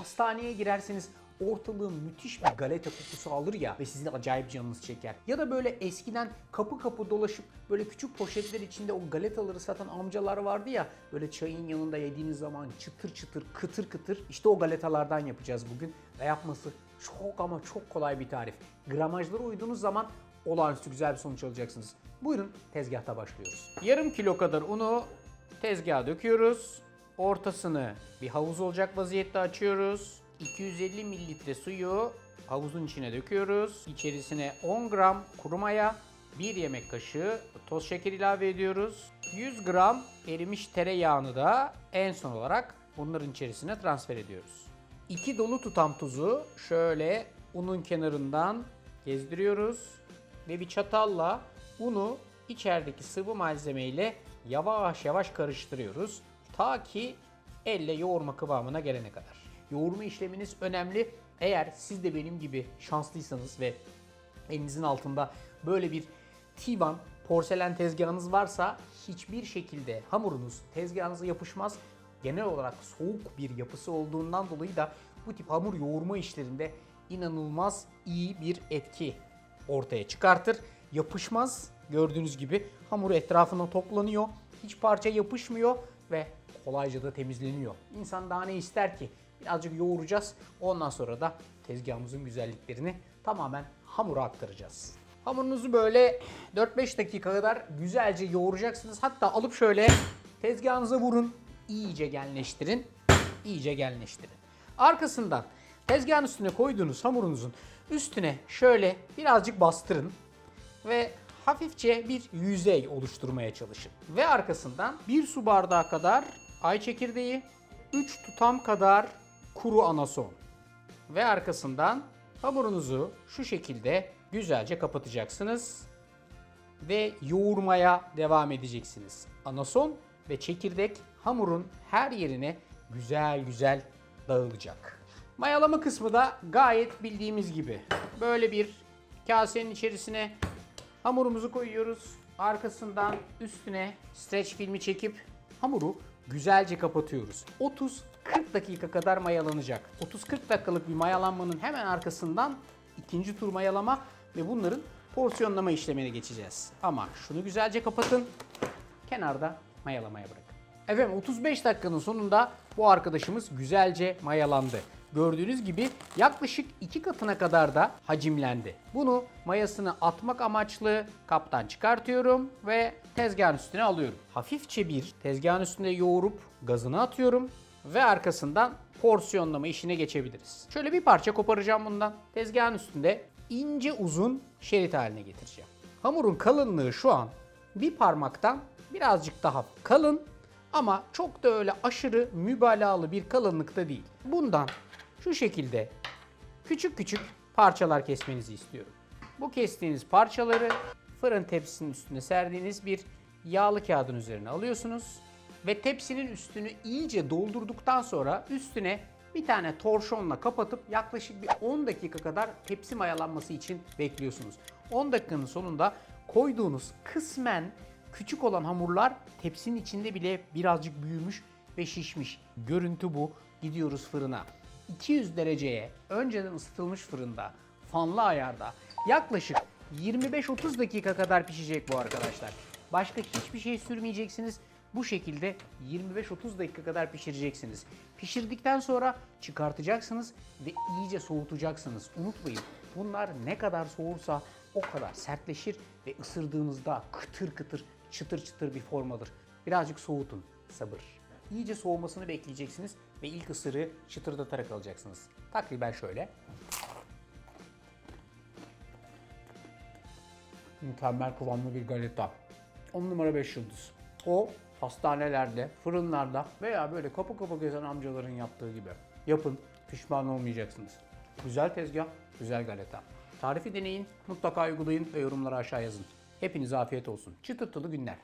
Pastaneye girerseniz ortalığın müthiş bir galeta kokusu alır ya ve sizin acayip canınız çeker. Ya da böyle eskiden kapı kapı dolaşıp böyle küçük poşetler içinde o galetaları satan amcalar vardı ya, böyle çayın yanında yediğiniz zaman çıtır çıtır, kıtır kıtır. İşte o galetalardan yapacağız bugün ve yapması çok ama çok kolay bir tarif. Gramajlara uyduğunuz zaman olağanüstü güzel bir sonuç alacaksınız. Buyurun, tezgahta başlıyoruz. Yarım kilo kadar unu tezgaha döküyoruz. Ortasını bir havuz olacak vaziyette açıyoruz. 250 mililitre suyu havuzun içine döküyoruz. İçerisine 10 gram kuru maya, 1 yemek kaşığı toz şeker ilave ediyoruz. 100 gram erimiş tereyağını da en son olarak bunların içerisine transfer ediyoruz. 2 dolu tutam tuzu şöyle unun kenarından gezdiriyoruz ve bir çatalla unu içerideki sıvı malzemeyle yavaş yavaş karıştırıyoruz. Ta ki elle yoğurma kıvamına gelene kadar. Yoğurma işleminiz önemli. Eğer siz de benim gibi şanslıysanız ve elinizin altında böyle bir Tivan porselen tezgahınız varsa hiçbir şekilde hamurunuz tezgahınıza yapışmaz. Genel olarak soğuk bir yapısı olduğundan dolayı da bu tip hamur yoğurma işlerinde inanılmaz iyi bir etki ortaya çıkartır. Yapışmaz. Gördüğünüz gibi hamur etrafına toplanıyor. Hiç parça yapışmıyor ve kolayca da temizleniyor. İnsan daha ne ister ki? Birazcık yoğuracağız. Ondan sonra da tezgahımızın güzelliklerini tamamen hamura aktaracağız. Hamurunuzu böyle 4-5 dakika kadar güzelce yoğuracaksınız. Hatta alıp şöyle tezgahınıza vurun. İyice genleştirin. İyice genleştirin. Arkasından tezgahın üstüne koyduğunuz hamurunuzun üstüne şöyle birazcık bastırın ve hafifçe bir yüzey oluşturmaya çalışın. Ve arkasından 1 su bardağı kadar ay çekirdeği, 3 tutam kadar kuru anason ve arkasından hamurunuzu şu şekilde güzelce kapatacaksınız ve yoğurmaya devam edeceksiniz. Anason ve çekirdek hamurun her yerine güzel güzel dağılacak. Mayalama kısmı da gayet bildiğimiz gibi. Böyle bir kasenin içerisine hamurumuzu koyuyoruz. Arkasından üstüne streç filmi çekip hamuru güzelce kapatıyoruz. 30-40 dakika kadar mayalanacak. 30-40 dakikalık bir mayalanmanın hemen arkasından ikinci tur mayalama ve bunların porsiyonlama işlemine geçeceğiz. Ama şunu güzelce kapatın. Kenarda mayalamaya bırakın. Efendim 35 dakikanın sonunda bu arkadaşımız güzelce mayalandı. Gördüğünüz gibi yaklaşık 2 katına kadar da hacimlendi. Bunu mayasını atmak amaçlı kaptan çıkartıyorum ve tezgahın üstüne alıyorum. Hafifçe bir tezgahın üstünde yoğurup gazını atıyorum ve arkasından porsiyonlama işine geçebiliriz. Şöyle bir parça koparacağım bundan. Tezgahın üstünde ince uzun şerit haline getireceğim. Hamurun kalınlığı şu an bir parmaktan birazcık daha kalın ama çok da öyle aşırı mübalağalı bir kalınlıkta değil. Bundan şu şekilde küçük küçük parçalar kesmenizi istiyorum. Bu kestiğiniz parçaları fırın tepsisinin üstüne serdiğiniz bir yağlı kağıdın üzerine alıyorsunuz ve tepsinin üstünü iyice doldurduktan sonra üstüne bir tane torşonla kapatıp yaklaşık bir 10 dakika kadar tepsi mayalanması için bekliyorsunuz. 10 dakikanın sonunda koyduğunuz kısmen küçük olan hamurlar tepsinin içinde bile birazcık büyümüş ve şişmiş. Görüntü bu. Gidiyoruz fırına. 200 dereceye önceden ısıtılmış fırında, fanlı ayarda yaklaşık 25-30 dakika kadar pişecek bu arkadaşlar. Başka hiçbir şey sürmeyeceksiniz. Bu şekilde 25-30 dakika kadar pişireceksiniz. Pişirdikten sonra çıkartacaksınız ve iyice soğutacaksınız. Unutmayın, bunlar ne kadar soğursa o kadar sertleşir ve ısırdığınızda kıtır kıtır, çıtır çıtır bir form alır. Birazcık soğutun, sabır. İyice soğumasını bekleyeceksiniz ve ilk ısırığı çıtırdatarak alacaksınız. Takriben şöyle. Mükemmel kıvamlı bir galeta. 10 numara 5 yıldız. O hastanelerde, fırınlarda veya böyle kapı kapı gezen amcaların yaptığı gibi. Yapın, pişman olmayacaksınız. Güzel tezgah, güzel galeta. Tarifi deneyin, mutlaka uygulayın ve yorumlara aşağı yazın. Hepinize afiyet olsun. Çıtırtılı günler.